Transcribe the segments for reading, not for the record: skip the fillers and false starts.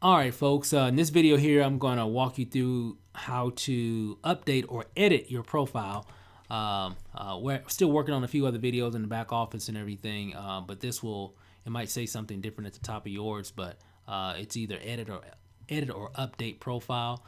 All right, folks, in this video here, I'm going to walk you through how to update or edit your profile. We're still working on a few other videos in the back office and everything, but it might say something different at the top of yours, but it's either edit or update profile.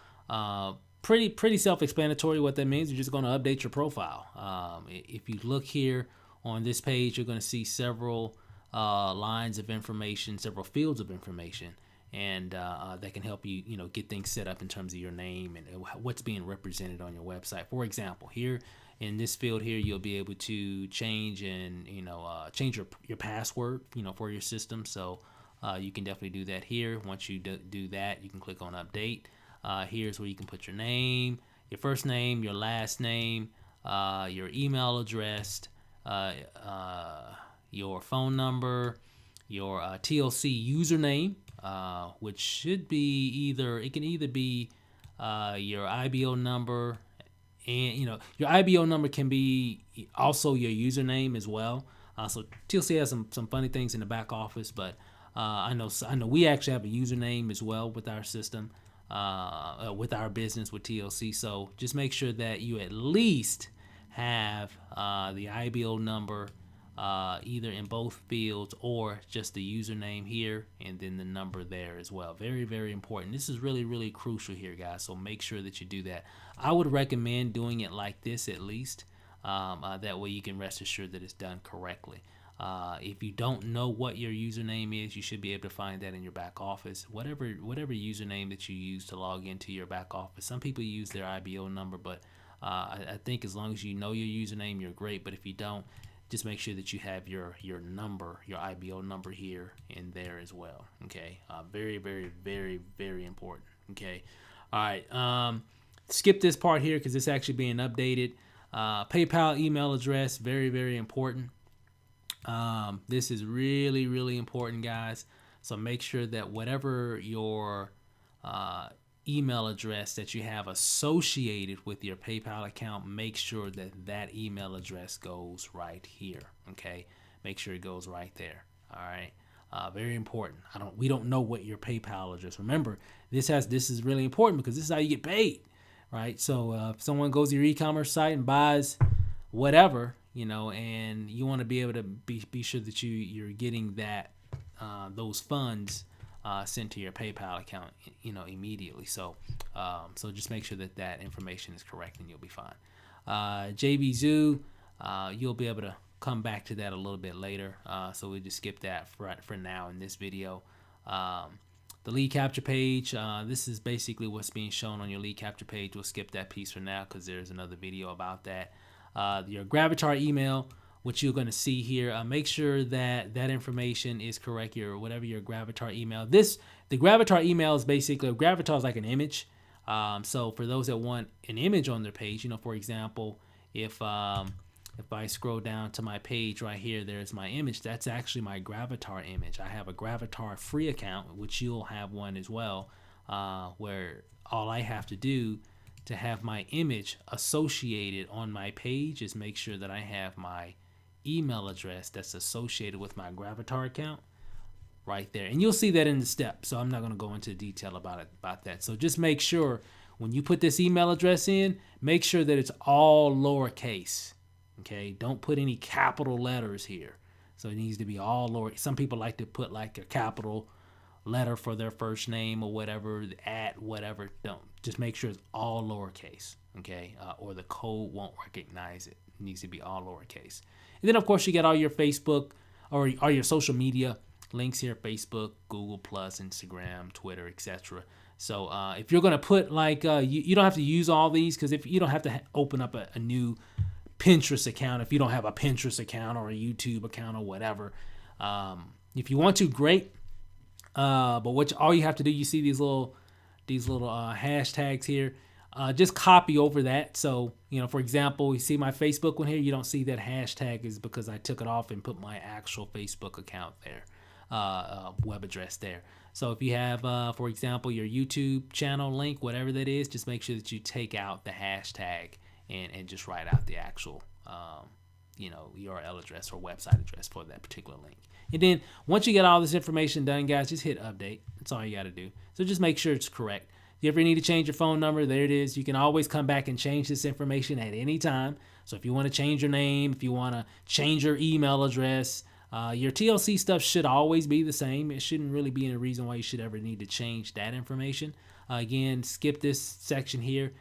Pretty self-explanatory what that means. You're just going to update your profile. If you look here on this page, you're going to see several lines of information, several fields of information, and that can help you, get things set up in terms of your name and what's being represented on your website. For example, here in this field here, you'll be able to change and change your password, for your system. So you can definitely do that here. Once you do that, you can click on update. Here's where you can put your name, your first name, your last name, your email address, your phone number, your TLC username, which should be it can either be your IBO number, and your IBO number can be also your username as well. So TLC has some funny things in the back office, but I know we actually have a username as well with our system, with our business with TLC. So just make sure that you at least have the IBO number either in both fields or just the username here and then the number there as well. Very, very important. This is really, really crucial here, guys. So make sure that you do that. I would recommend doing it like this at least. That way you can rest assured that it's done correctly. If you don't know what your username is, you should be able to find that in your back office. Whatever username that you use to log into your back office. Some people use their IBO number, but I think as long as you know your username, you're great. But if you don't, just make sure that you have your number, your IBO number here and there as well. Okay, very, very, very, very important. Okay, all right. Skip this part here because it's actually being updated. PayPal email address, very, very important. This is really, really important, guys. So make sure that whatever your email address that you have associated with your PayPal account, make sure that email address goes right here. Okay, make sure it goes right there. All right, very important. We don't know what your PayPal address. Remember, this is really important because this is how you get paid, right? So if someone goes to your e-commerce site and buys whatever, and you want to be able to be sure that you're getting that those funds sent to your PayPal account, immediately. So just make sure that information is correct, and you'll be fine. JV Zoo, you'll be able to come back to that a little bit later. So we'll just skip that for now in this video. The lead capture page, this is basically what's being shown on your lead capture page. We'll skip that piece for now because there's another video about that. Your Gravatar email, which you're going to see here, make sure that information is correct. Whatever your Gravatar email. The Gravatar email is basically, Gravatar is like an image. So for those that want an image on their page, for example, if I scroll down to my page right here, there's my image. That's actually my Gravatar image. I have a Gravatar free account, which you'll have one as well, where all I have to do to have my image associated on my page is make sure that I have my email address that's associated with my Gravatar account right there. And you'll see that in the steps, so I'm not going to go into detail about that. So just make sure when you put this email address in, make sure that it's all lowercase. Okay, don't put any capital letters here. So it needs to be all lower. Some people like to put like a capital letter for their first name or whatever, at whatever. Don't. Just make sure it's all lowercase, okay? Or the code won't recognize it. It needs to be all lowercase. And then, of course, you got all your Facebook or all your social media links here: Facebook, Google+, Instagram, Twitter, etc. So if you're going to put like, you don't have to use all these, because if you don't have to open up a new Pinterest account if you don't have a Pinterest account or a YouTube account or whatever. If you want to, great. But all you have to do, you see these little hashtags here. Just copy over that. So, for example, you see my Facebook one here. You don't see that hashtag is because I took it off and put my actual Facebook account there, web address there. So if you have, for example, your YouTube channel link, whatever that is, just make sure that you take out the hashtag and just write out the actual URL address or website address for that particular link. And then once you get all this information done, guys, just hit update. That's all you got to do. So just make sure it's correct. If you ever need to change your phone number, there it is. You can always come back and change this information at any time. So if you want to change your name, if you want to change your email address, your TLC stuff should always be the same. It shouldn't really be any reason why you should ever need to change that information. Again, skip this section here.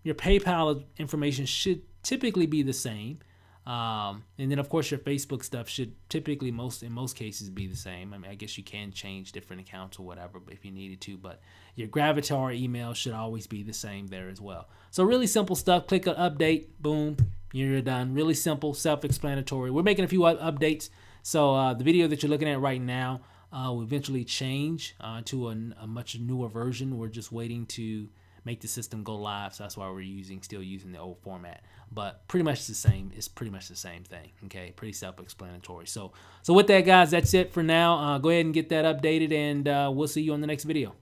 Your PayPal information should typically be the same. And then of course your Facebook stuff should typically in most cases be the same. I mean, I guess you can change different accounts or whatever if you needed to, but your Gravatar email should always be the same there as well. So really simple stuff. Click on update, boom, you're done. Really simple, self-explanatory. We're making a few updates. So the video that you're looking at right now will eventually change to a much newer version. We're just waiting to make the system go live, so that's why we're still using the old format. But pretty much the same. It's pretty much the same thing. Okay, pretty self-explanatory. So with that, guys, that's it for now. Go ahead and get that updated, and we'll see you on the next video.